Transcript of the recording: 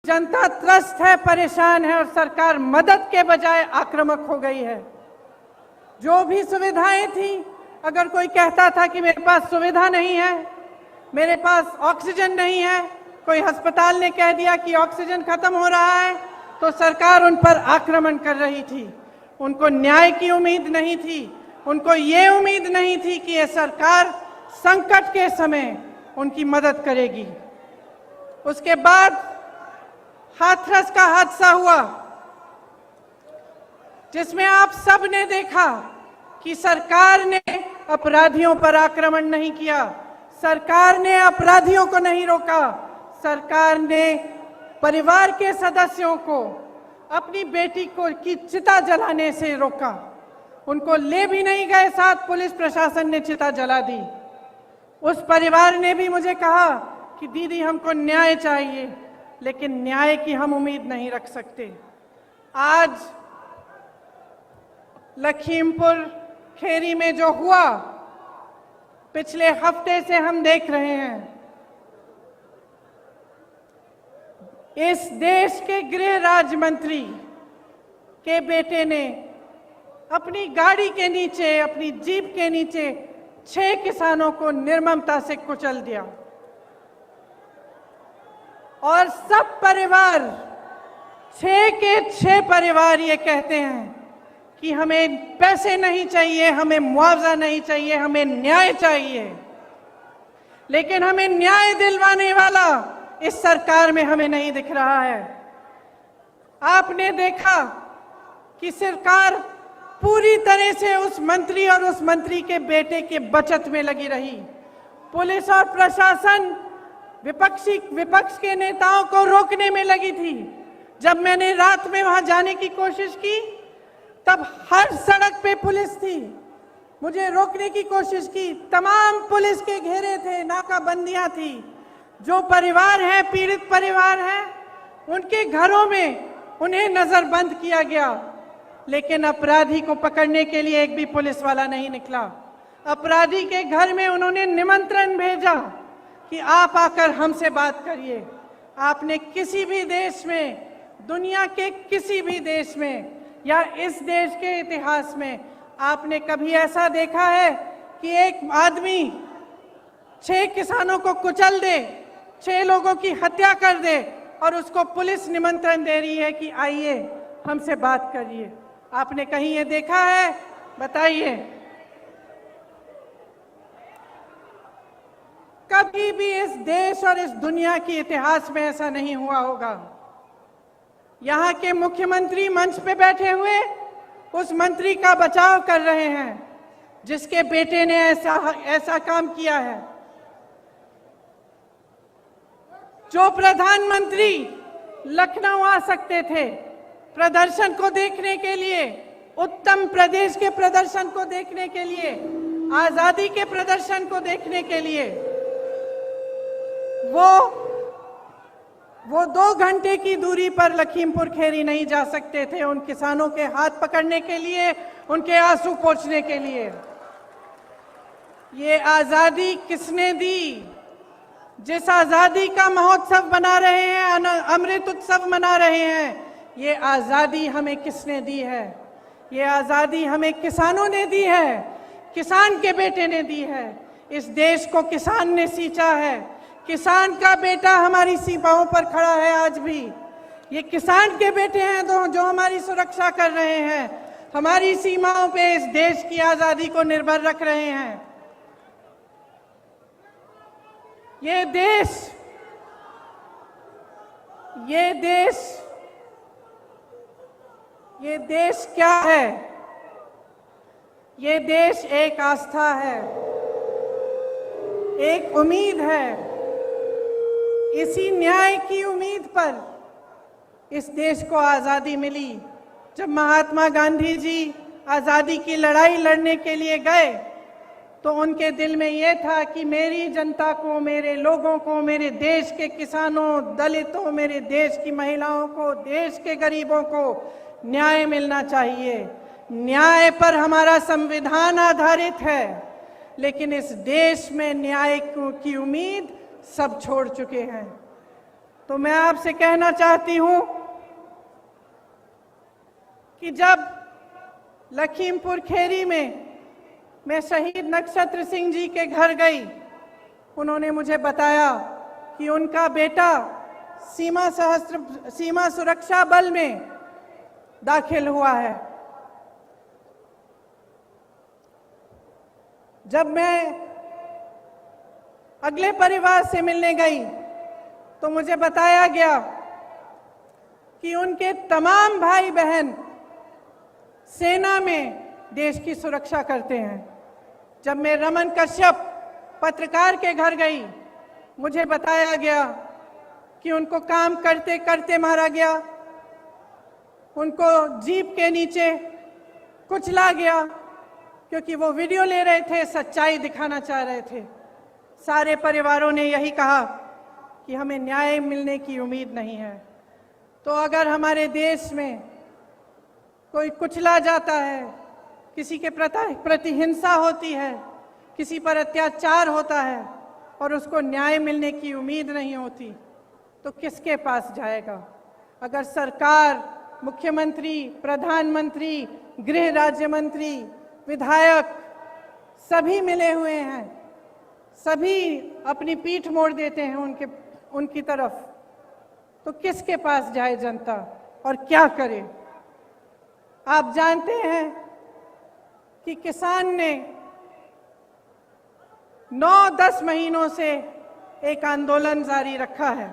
जनता त्रस्त है, परेशान है और सरकार मदद के बजाय आक्रामक हो गई है। जो भी सुविधाएं थी, अगर कोई कहता था कि मेरे पास सुविधा नहीं है, मेरे पास ऑक्सीजन नहीं है, कोई अस्पताल ने कह दिया कि ऑक्सीजन खत्म हो रहा है, तो सरकार उन पर आक्रमण कर रही थी। उनको न्याय की उम्मीद नहीं थी, उनको ये उम्मीद नहीं थी कि ये सरकार संकट के समय उनकी मदद करेगी। उसके बाद हाथरस का हादसा हुआ, जिसमें आप सब ने देखा कि सरकार ने अपराधियों पर आक्रमण नहीं किया, सरकार ने अपराधियों को नहीं रोका, सरकार ने परिवार के सदस्यों को अपनी बेटी को की चिता जलाने से रोका। उनको ले भी नहीं गए साथ, पुलिस प्रशासन ने चिता जला दी। उस परिवार ने भी मुझे कहा कि दीदी हमको न्याय चाहिए, लेकिन न्याय की हम उम्मीद नहीं रख सकते। आज लखीमपुर खेरी में जो हुआ, पिछले हफ्ते से हम देख रहे हैं। इस देश के गृह राज्य मंत्री के बेटे ने अपनी गाड़ी के नीचे, अपनी जीप के नीचे 6 किसानों को निर्ममता से कुचल दिया और सब परिवार, 6 के 6 परिवार ये कहते हैं कि हमें पैसे नहीं चाहिए, हमें मुआवजा नहीं चाहिए, हमें न्याय चाहिए। लेकिन हमें न्याय दिलवाने वाला इस सरकार में हमें नहीं दिख रहा है। आपने देखा कि सरकार पूरी तरह से उस मंत्री और उस मंत्री के बेटे के बचत में लगी रही। पुलिस और प्रशासन विपक्ष के नेताओं को रोकने में लगी थी। जब मैंने रात में वहां जाने की कोशिश की, तब हर सड़क पे पुलिस थी, मुझे रोकने की कोशिश की, तमाम पुलिस के घेरे थे, नाकाबंदियां थी। जो परिवार है, पीड़ित परिवार है, उनके घरों में उन्हें नजरबंद किया गया, लेकिन अपराधी को पकड़ने के लिए एक भी पुलिस वाला नहीं निकला। अपराधी के घर में उन्होंने निमंत्रण भेजा कि आप आकर हमसे बात करिए। आपने किसी भी देश में, दुनिया के किसी भी देश में या इस देश के इतिहास में आपने कभी ऐसा देखा है कि एक आदमी 6 किसानों को कुचल दे, 6 लोगों की हत्या कर दे और उसको पुलिस निमंत्रण दे रही है कि आइए हमसे बात करिए? आपने कहीं ये देखा है? बताइए। कभी भी इस देश और इस दुनिया के इतिहास में ऐसा नहीं हुआ होगा। यहाँ के मुख्यमंत्री मंच पे बैठे हुए उस मंत्री का बचाव कर रहे हैं जिसके बेटे ने ऐसा काम किया है। जो प्रधानमंत्री लखनऊ आ सकते थे प्रदर्शन को देखने के लिए, उत्तर प्रदेश के प्रदर्शन को देखने के लिए, आजादी के प्रदर्शन को देखने के लिए, वो 2 घंटे की दूरी पर लखीमपुर खेरी नहीं जा सकते थे उन किसानों के हाथ पकड़ने के लिए, उनके आंसू पोंछने के लिए। ये आजादी किसने दी? जिस आजादी का महोत्सव मना रहे हैं, अमृत उत्सव मना रहे हैं, ये आजादी हमें किसने दी है? ये आजादी हमें किसानों ने दी है, किसान के बेटे ने दी है। इस देश को किसान ने सींचा है, किसान का बेटा हमारी सीमाओं पर खड़ा है आज भी। ये किसान के बेटे हैं जो हमारी सुरक्षा कर रहे हैं, हमारी सीमाओं पे इस देश की आजादी को निर्भर रख रहे हैं। ये देश क्या है? ये देश एक आस्था है, एक उम्मीद है। इसी न्याय की उम्मीद पर इस देश को आजादी मिली। जब महात्मा गांधी जी आजादी की लड़ाई लड़ने के लिए गए तो उनके दिल में यह था कि मेरी जनता को, मेरे लोगों को, मेरे देश के किसानों, दलितों, मेरे देश की महिलाओं को, देश के गरीबों को न्याय मिलना चाहिए। न्याय पर हमारा संविधान आधारित है, लेकिन इस देश में न्याय की उम्मीद सब छोड़ चुके हैं। तो मैं आपसे कहना चाहती हूं कि जब लखीमपुर खेरी में मैं शहीद नक्षत्र सिंह जी के घर गई, उन्होंने मुझे बताया कि उनका बेटा सीमा सुरक्षा बल में दाखिल हुआ है। जब मैं अगले परिवार से मिलने गई तो मुझे बताया गया कि उनके तमाम भाई बहन सेना में देश की सुरक्षा करते हैं। जब मैं रमन कश्यप पत्रकार के घर गई, मुझे बताया गया कि उनको काम करते करते मारा गया, उनको जीप के नीचे कुचला गया क्योंकि वो वीडियो ले रहे थे, सच्चाई दिखाना चाह रहे थे। सारे परिवारों ने यही कहा कि हमें न्याय मिलने की उम्मीद नहीं है। तो अगर हमारे देश में कोई कुचला जाता है, किसी के प्रति हिंसा होती है, किसी पर अत्याचार होता है और उसको न्याय मिलने की उम्मीद नहीं होती, तो किसके पास जाएगा? अगर सरकार, मुख्यमंत्री, प्रधानमंत्री, गृह राज्य मंत्री, विधायक सभी मिले हुए हैं, सभी अपनी पीठ मोड़ देते हैं उनकी तरफ, तो किसके पास जाए जनता और क्या करे? आप जानते हैं कि किसान ने 9-10 महीनों से एक आंदोलन जारी रखा है।